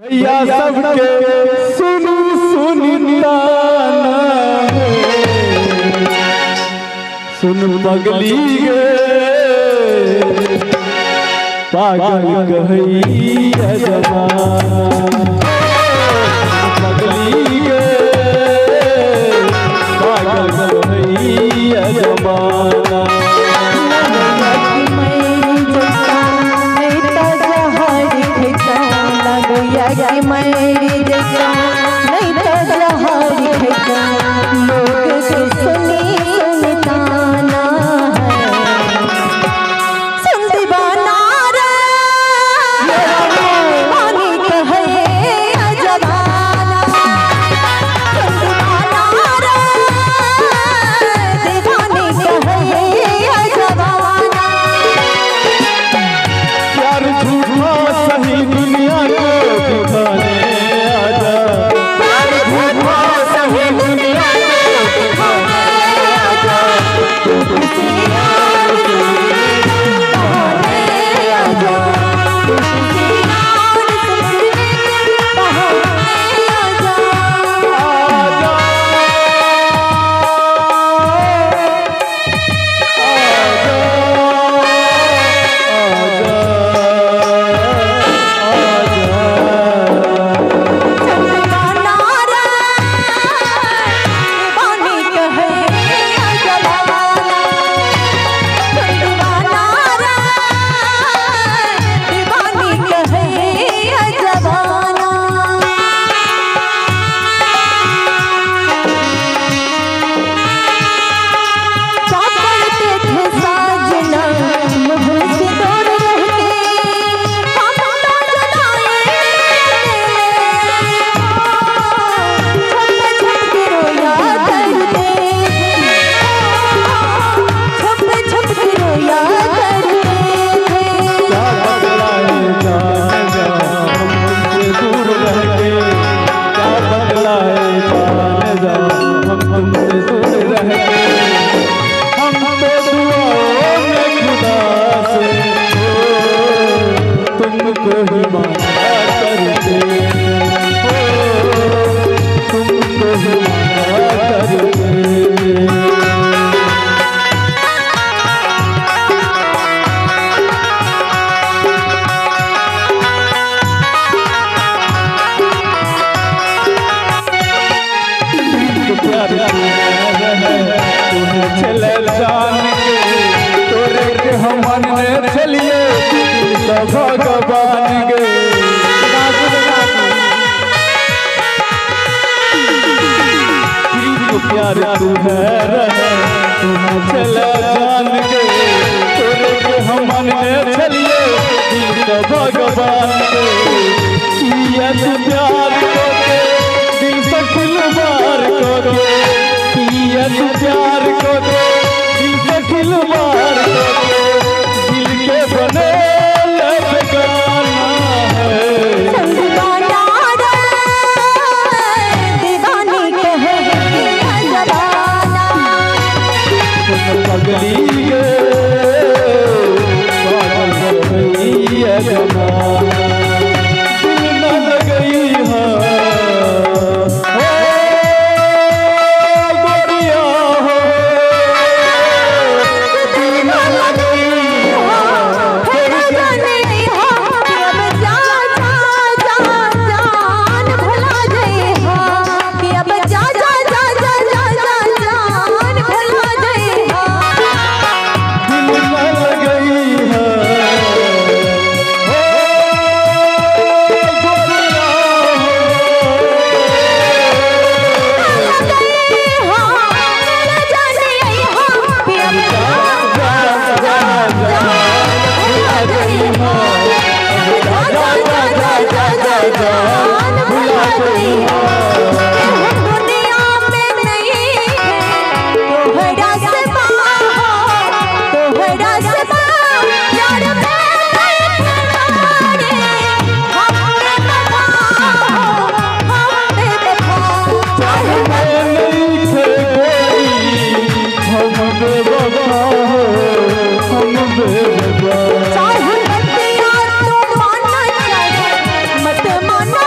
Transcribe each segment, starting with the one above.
भैया सबके सुन सुनता सुन पगली गे पागल कहैया जमाना पगली गे पागल कहैया जमाना मेरी जैसा नहीं तो जहारी है लोग से सुनी सुनताना सुन दीवाना रे पानी कहे जमाना सुन दीवाना रे दीवानी कहे जमाना यार झूठा सही दुनिया को दिखाने भगवान गे प्यार तू है चला जान गे तोरे के हम मन चलिए भगवान गे किया तू प्यार को दिल से खिलवार को किया तू प्यार को दिल से खिलवार को दिल के बने पगली गे पागल कहैया जमाना दिल न लगई है गोरिया हो दिल न लगई चाहे मत मानो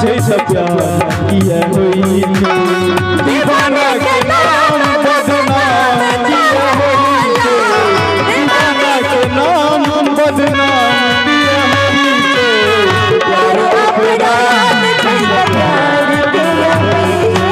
जैसा प्यार किया हुई थे दीवाना के नाम बदनाम किया हुई थे दीवाना के नाम बदनाम किया हुई थे प्यार अपराध जैसा प्यार किया हुई थे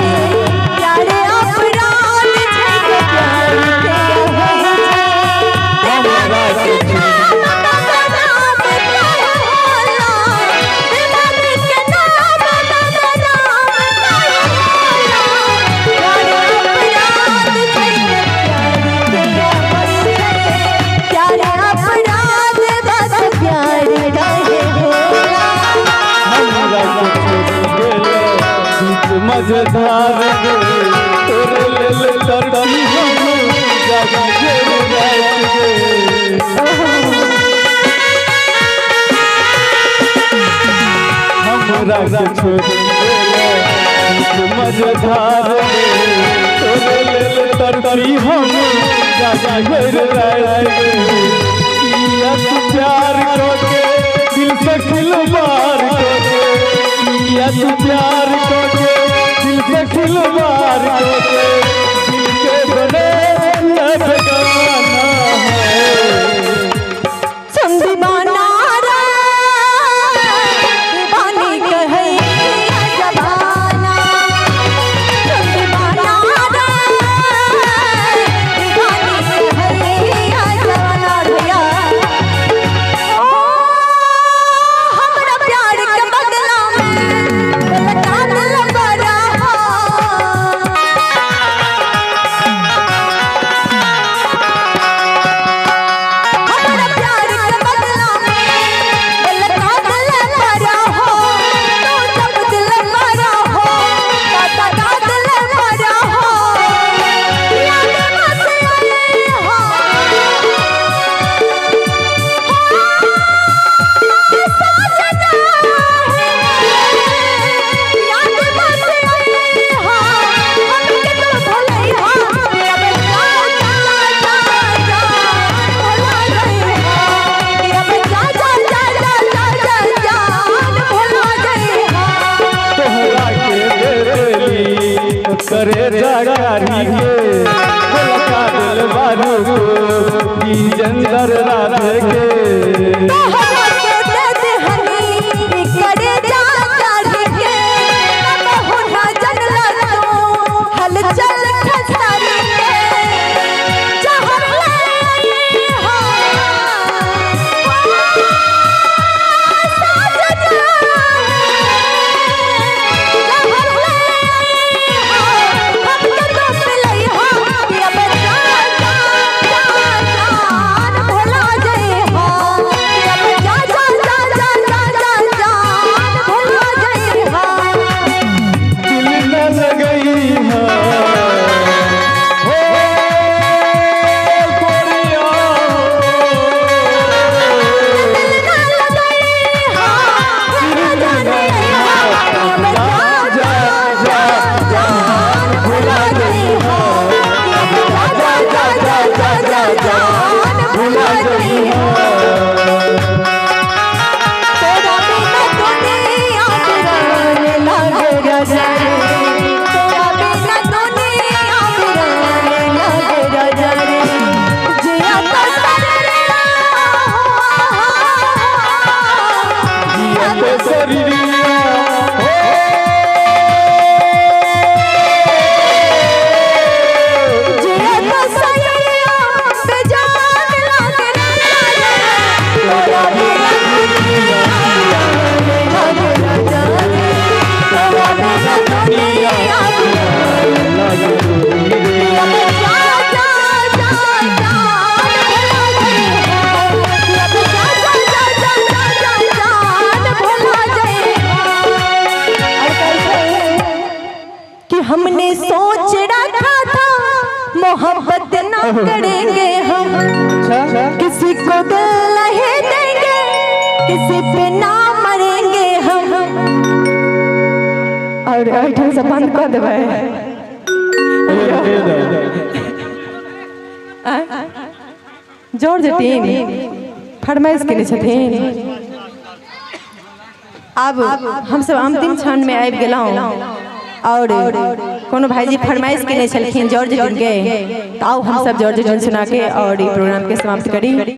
प्यार अपराध जैसा प्यार किया हुई थे हमारा मजेदार तोरे ले लड़की हम जगा हमरा से छोड़ मजेदार तोरे ले लड़की हम जगा प्यार करके दिल से खिलवाड़ करके तू प्यार करके दिल से खिलवाड़ करके दिल के बने ठिकाना है सुन दीवाना रे दीवानी कहे जबाना सुन दीवाना रे दीवानी कहे जबाना भैया ओ हमरा प्यार के बदला में लगा दिल बरा हमरा प्यार के बदला में लगा दिल बरा हो तू जब दिल बरा हो दादा दिल बरा हो याद मत आए हो साजना याद मत आए हो हमके तो भूले हो अब जा जा जा जा भुला गई हो अब जा जा जा जा जा जा भुला गई हो तोहरा के देली करे जागारी के लगा दिल बारू को ई जंदर राधे के तोहरा के दे हनी करे जा जा के तब हो ना जनला तू हलचल खसारी के जहर ले हो साजना जहर ले हो हमके तो मिलई हो अब जा जा जान भुला गई हो अब जा जा जा जा जान भुला गई हो दिल न लगई है हो कोरिया हमने सोच रखा था मोहब्बत ना करेंगे हम किसी को दिल नहीं देंगे किसी पे ना मरेंगे हम और ऐठन से बंद कर देवे जॉर्ज टीन फरमाइश के छथिन अब हम सब अंतिम क्षण में आबि गेलहुँ और कोनो भाईजी फरमाइश केने छलखिन जॉर्ज जून के, तो आओ हम सब जॉर्ज जून सुना के और ई प्रोग्राम के समाप्त करी।